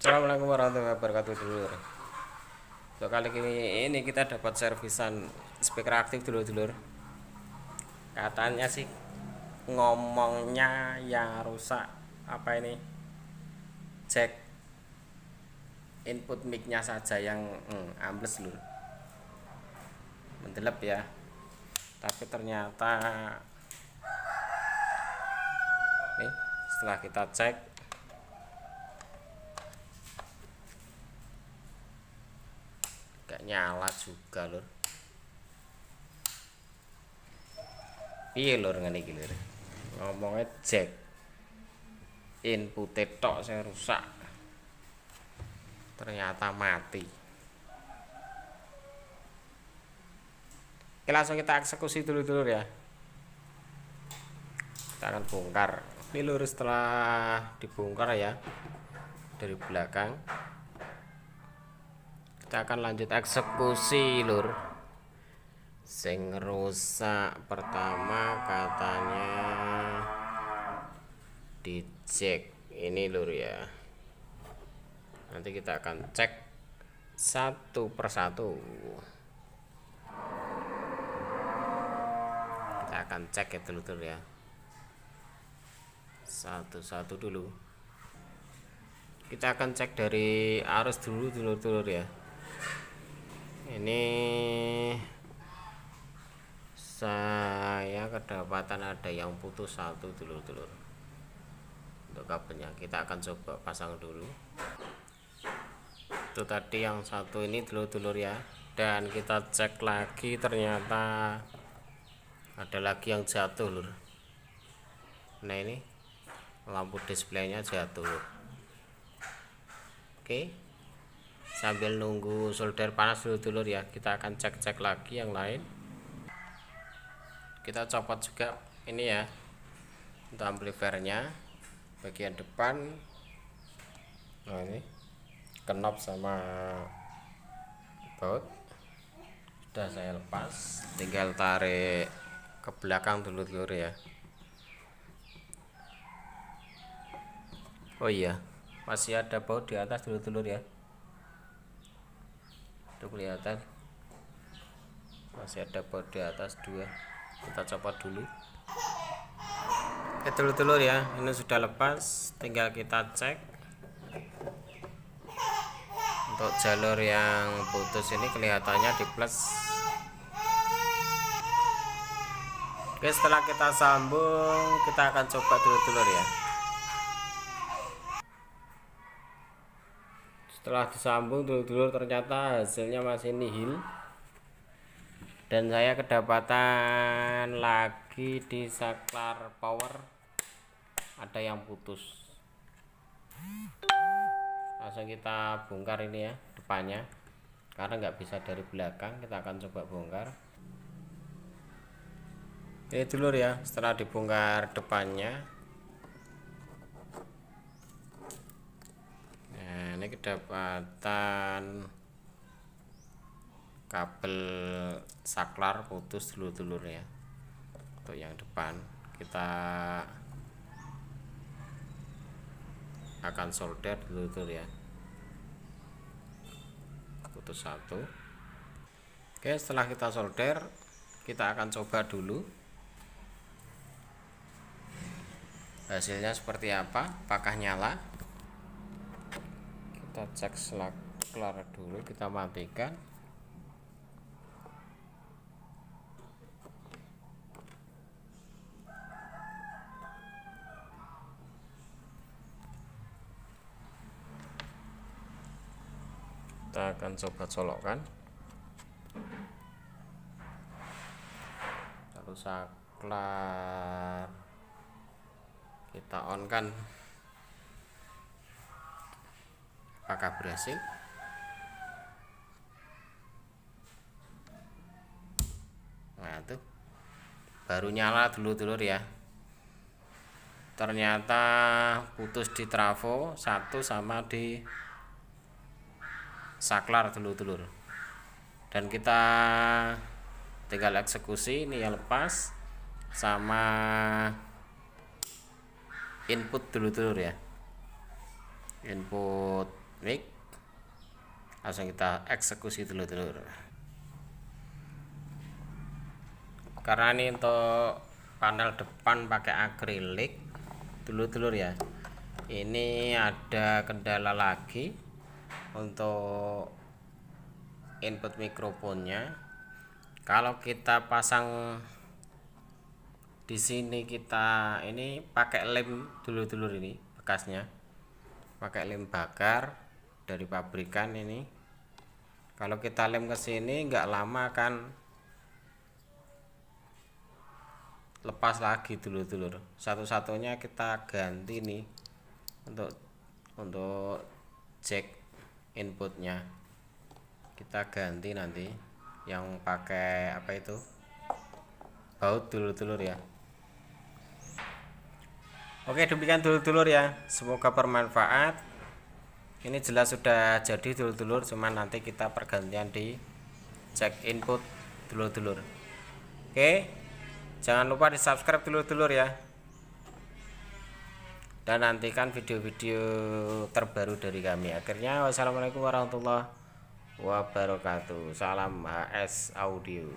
Assalamualaikum warahmatullahi wabarakatuh dulur. So, kali ini kita dapat servisan speaker aktif dulur-dulur. Katanya sih ngomongnya yang rusak apa ini jack input mic-nya saja yang ambles dulur. Mendelep ya. Tapi ternyata nih setelah kita cek gak nyala juga lur. Piye lur ngene iki lur. Ngomongnya jack input tok saya rusak. Ternyata mati. Oke, langsung kita eksekusi dulu ya. Kita akan bongkar. Ini lur, setelah dibongkar ya dari belakang, kita akan lanjut eksekusi lur. Sing rusak pertama katanya di jack ini lur ya. Nanti kita akan cek satu persatu. Kita akan cek ya dulur ya, satu-satu dulu. Kita akan cek dari arus dulu dulur ya. Ini saya kedapatan ada yang putus satu dulur. Untuk kabelnya kita akan coba pasang dulu. Itu tadi yang satu ini dulur ya. Dan kita cek lagi, ternyata ada lagi yang jatuh lur. Nah ini lampu displaynya jatuh lur. Oke, sambil nunggu solder panas dulu ya, kita akan cek lagi yang lain. Kita copot juga ini ya untuk amplifiernya bagian depan. Nah ini knob sama baut sudah saya lepas, tinggal tarik ke belakang dulu ya. Oh iya, masih ada baut di atas dulu ya. Tuh kelihatan masih ada baut di atas dua. Kita copot dulu. Oke dulur ya, ini sudah lepas, tinggal kita cek. Untuk jalur yang putus ini kelihatannya di plus. Oke, setelah kita sambung, kita akan coba dulur ya. Setelah disambung dulur ternyata hasilnya masih nihil. Dan saya kedapatan lagi di saklar power ada yang putus. Langsung kita bongkar ini ya depannya, karena nggak bisa dari belakang. Kita akan coba bongkar. Ini dulur ya, setelah dibongkar depannya, nah ini kedapatan kabel saklar putus dulur ya. Untuk yang depan kita akan solder dulur ya, putus satu. Oke, setelah kita solder, kita akan coba dulu hasilnya seperti apa, apakah nyala. Kita cek saklar dulu, kita matikan. Kita akan coba colokkan. Lalu saklar kita on kan, apakah berhasil? Nah tuh baru nyala dulur ya. Ternyata putus di trafo satu sama di saklar dulur. Dan kita tinggal eksekusi ini yang lepas sama input dulur ya. Input mic, langsung kita eksekusi dulur-dulur. Karena ini untuk panel depan pakai akrilik dulur-dulur ya, ini ada kendala lagi untuk input mikrofonnya. Kalau kita pasang di sini, kita ini pakai lem dulur-dulur, ini bekasnya pakai lem bakar dari pabrikan ini. Kalau kita lem ke sini nggak lama kan lepas lagi dulur-dulur. Satu-satunya kita ganti nih untuk jack inputnya, kita ganti nanti yang pakai apa itu, baut dulur-dulur ya. Oke, demikian dulur-dulur ya, semoga bermanfaat. Ini jelas sudah jadi dulur-dulur, cuman nanti kita pergantian di jack input dulur-dulur. Oke, jangan lupa di subscribe dulur-dulur ya, dan nantikan video-video terbaru dari kami. Akhirnya, wassalamualaikum warahmatullahi wabarakatuh. Salam HS Audio.